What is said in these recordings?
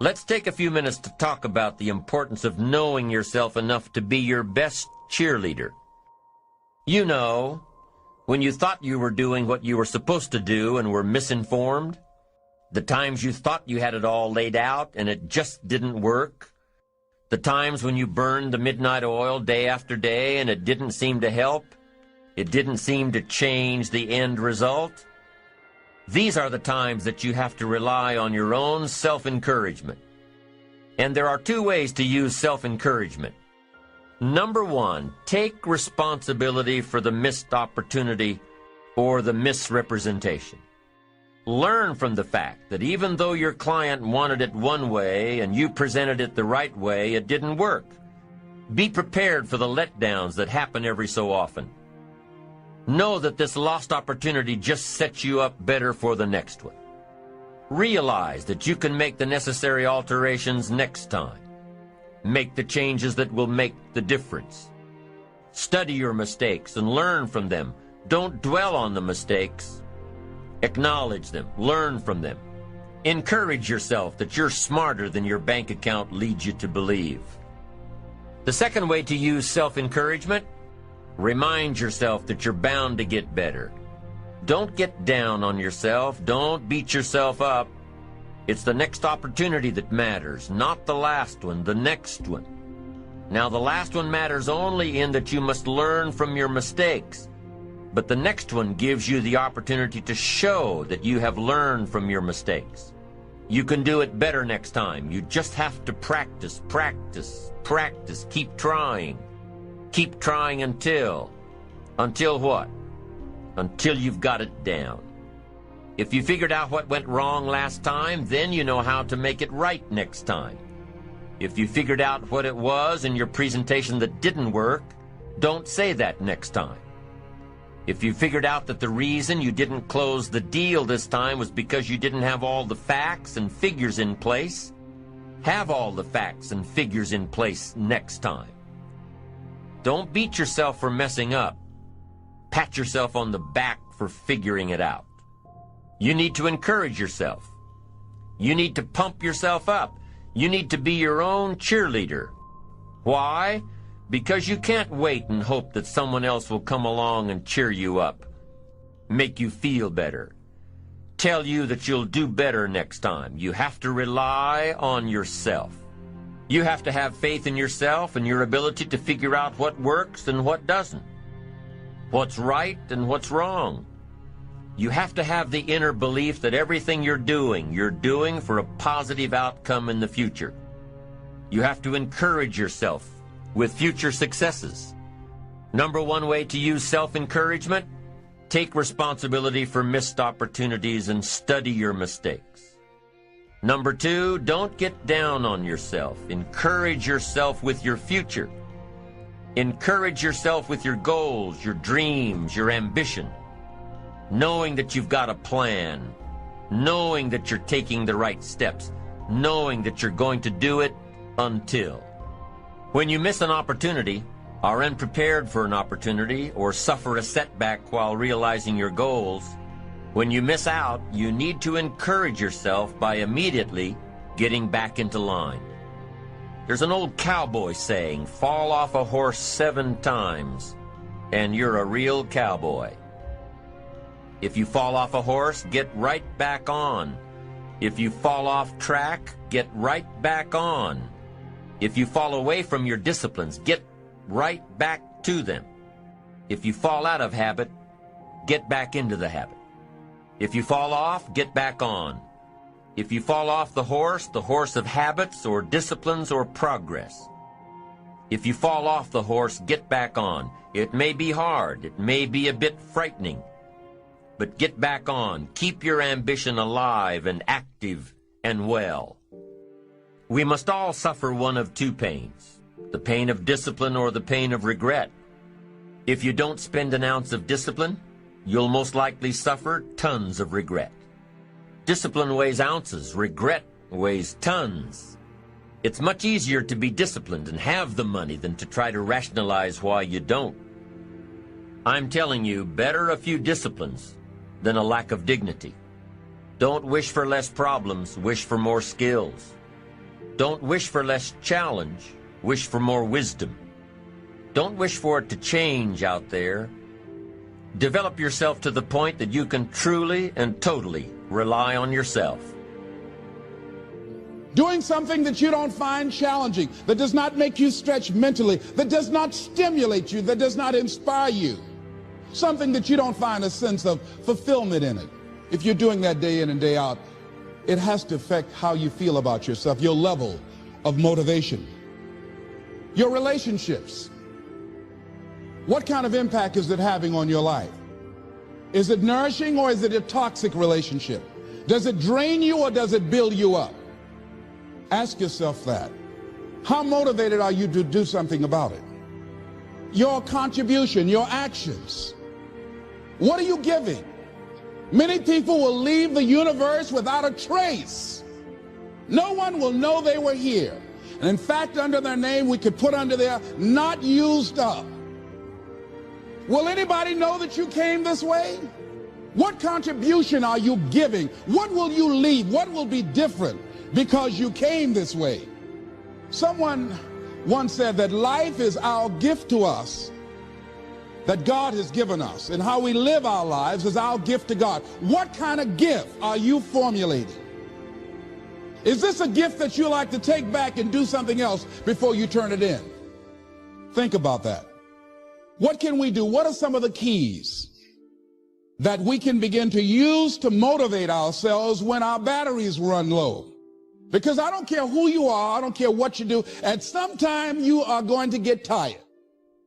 Let's take a few minutes to talk about the importance of knowing yourself enough to be your best cheerleader. You know, when you thought you were doing what you were supposed to do and were misinformed, the times you thought you had it all laid out and it just didn't work, the times when you burned the midnight oil day after day and it didn't seem to help, it didn't seem to change the end result. These are the times that you have to rely on your own self-encouragement. And there are two ways to use self-encouragement. Number one, take responsibility for the missed opportunity or the misrepresentation. Learn from the fact that even though your client wanted it one way and you presented it the right way, it didn't work. Be prepared for the letdowns that happen every so often. Know that this lost opportunity just sets you up better for the next one. Realize that you can make the necessary alterations next time. Make the changes that will make the difference. Study your mistakes and learn from them. Don't dwell on the mistakes. Acknowledge them. Learn from them. Encourage yourself that you're smarter than your bank account leads you to believe. The second way to use self-encouragement: remind yourself that you're bound to get better. Don't get down on yourself. Don't beat yourself up. It's the next opportunity that matters, not the last one, the next one. Now, the last one matters only in that you must learn from your mistakes. But the next one gives you the opportunity to show that you have learned from your mistakes. You can do it better next time. You just have to practice, practice, practice. Keep trying. Keep trying until what? Until you've got it down. If you figured out what went wrong last time, then you know how to make it right next time. If you figured out what it was in your presentation that didn't work, don't say that next time. If you figured out that the reason you didn't close the deal this time was because you didn't have all the facts and figures in place, have all the facts and figures in place next time. Don't beat yourself for messing up. Pat yourself on the back for figuring it out. You need to encourage yourself. You need to pump yourself up. You need to be your own cheerleader. Why? Because you can't wait and hope that someone else will come along and cheer you up, make you feel better, tell you that you'll do better next time. You have to rely on yourself. You have to have faith in yourself and your ability to figure out what works and what doesn't, what's right and what's wrong. You have to have the inner belief that everything you're doing for a positive outcome in the future. You have to encourage yourself with future successes. Number one way to use self-encouragement: take responsibility for missed opportunities and study your mistakes. Number two, don't get down on yourself. Encourage yourself with your future. Encourage yourself with your goals, your dreams, your ambition. Knowing that you've got a plan, knowing that you're taking the right steps, knowing that you're going to do it until. When you miss an opportunity, are unprepared for an opportunity, or suffer a setback while realizing your goals, when you miss out, you need to encourage yourself by immediately getting back into line. There's an old cowboy saying, fall off a horse 7 times, and you're a real cowboy. If you fall off a horse, get right back on. If you fall off track, get right back on. If you fall away from your disciplines, get right back to them. If you fall out of habit, get back into the habit. If you fall off, get back on. If you fall off the horse of habits or disciplines or progress. If you fall off the horse, get back on. It may be hard, it may be a bit frightening, but get back on. Keep your ambition alive and active and well. We must all suffer one of two pains, the pain of discipline or the pain of regret. If you don't spend an ounce of discipline, you'll most likely suffer tons of regret. Discipline weighs ounces, regret weighs tons. It's much easier to be disciplined and have the money than to try to rationalize why you don't. I'm telling you, better a few disciplines than a lack of dignity. Don't wish for less problems, wish for more skills. Don't wish for less challenge. Wish for more wisdom. Don't wish for it to change out there. Develop yourself to the point that you can truly and totally rely on yourself. Doing something that you don't find challenging, that does not make you stretch mentally, that does not stimulate you, that does not inspire you. Something that you don't find a sense of fulfillment in it. If you're doing that day in and day out, it has to affect how you feel about yourself, your level of motivation. Your relationships. What kind of impact is it having on your life? Is it nourishing or is it a toxic relationship? Does it drain you or does it build you up? Ask yourself that. How motivated are you to do something about it? Your contribution, your actions. What are you giving? Many people will leave the universe without a trace. No one will know they were here. And in fact, under their name, we could put under there, not used up. Will anybody know that you came this way? What contribution are you giving? What will you leave? What will be different because you came this way? Someone once said that life is our gift to us that God has given us, and how we live our lives is our gift to God. What kind of gift are you formulating? Is this a gift that you like to take back and do something else before you turn it in? Think about that. What can we do? What are some of the keys that we can begin to use to motivate ourselves when our batteries run low? Because I don't care who you are, I don't care what you do, at some time you are going to get tired.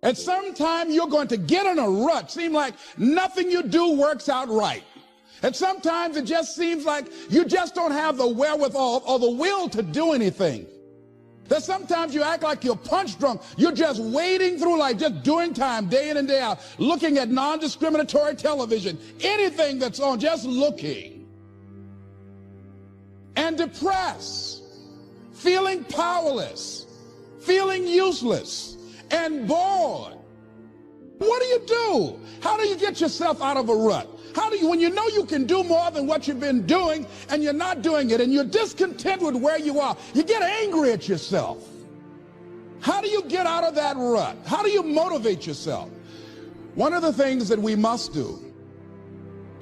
At some time you're going to get in a rut. Seem like nothing you do works out right. And sometimes it just seems like you just don't have the wherewithal or the will to do anything. That sometimes you act like you're punch drunk. You're just wading through life, just doing time day in and day out, looking at non-discriminatory television, anything that's on, just looking. And depressed, feeling powerless, feeling useless, and bored. What do? How do you get yourself out of a rut? How do you, when you know you can do more than what you've been doing and you're not doing it and you're discontent with where you are, you get angry at yourself. How do you get out of that rut? How do you motivate yourself? One of the things that we must do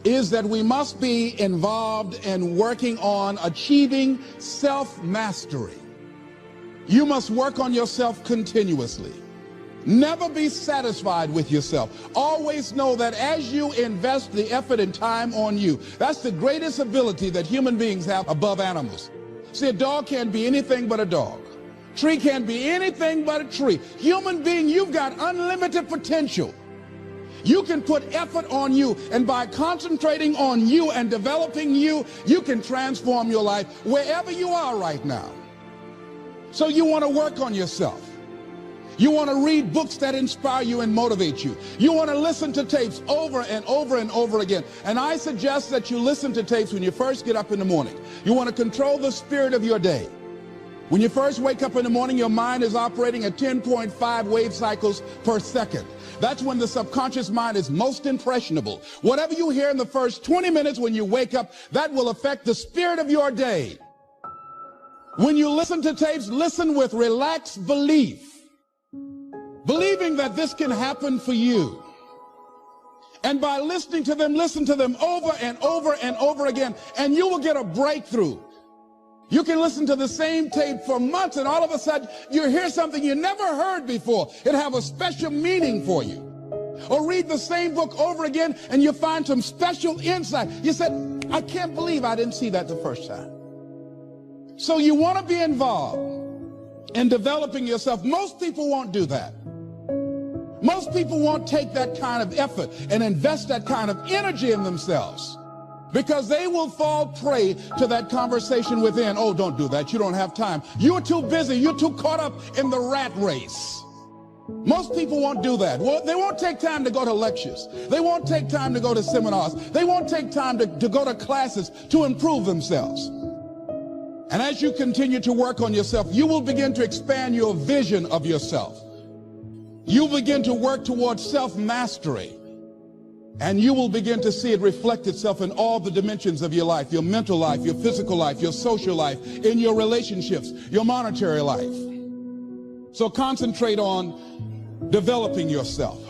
is that we must be involved in working on achieving self-mastery. You must work on yourself continuously. Never be satisfied with yourself. Always know that as you invest the effort and time on you, that's the greatest ability that human beings have above animals. See, a dog can't be anything but a dog. Tree can't be anything but a tree. Human being, you've got unlimited potential. You can put effort on you, and by concentrating on you and developing you, you can transform your life wherever you are right now. So you want to work on yourself. You want to read books that inspire you and motivate you. You want to listen to tapes over and over and over again. And I suggest that you listen to tapes when you first get up in the morning. You want to control the spirit of your day. When you first wake up in the morning, your mind is operating at 10.5 wave cycles per second. That's when the subconscious mind is most impressionable. Whatever you hear in the first 20 minutes when you wake up, that will affect the spirit of your day. When you listen to tapes, listen with relaxed belief. Believing that this can happen for you. And by listening to them, listen to them over and over and over again, and you will get a breakthrough. You can listen to the same tape for months, and all of a sudden you hear something you never heard before. It'll have a special meaning for you. Or read the same book over again, and you find some special insight. You said, I can't believe I didn't see that the first time. So you want to be involved in developing yourself. Most people won't do that. Most people won't take that kind of effort and invest that kind of energy in themselves because they will fall prey to that conversation within. Oh, don't do that. You don't have time. You're too busy. You're too caught up in the rat race. Most people won't do that. Well, they won't take time to go to lectures. They won't take time to go to seminars. They won't take time to go to classes to improve themselves. And as you continue to work on yourself, you will begin to expand your vision of yourself. You begin to work towards self-mastery. And you will begin to see it reflect itself in all the dimensions of your life, your mental life, your physical life, your social life, in your relationships, your monetary life. So concentrate on developing yourself.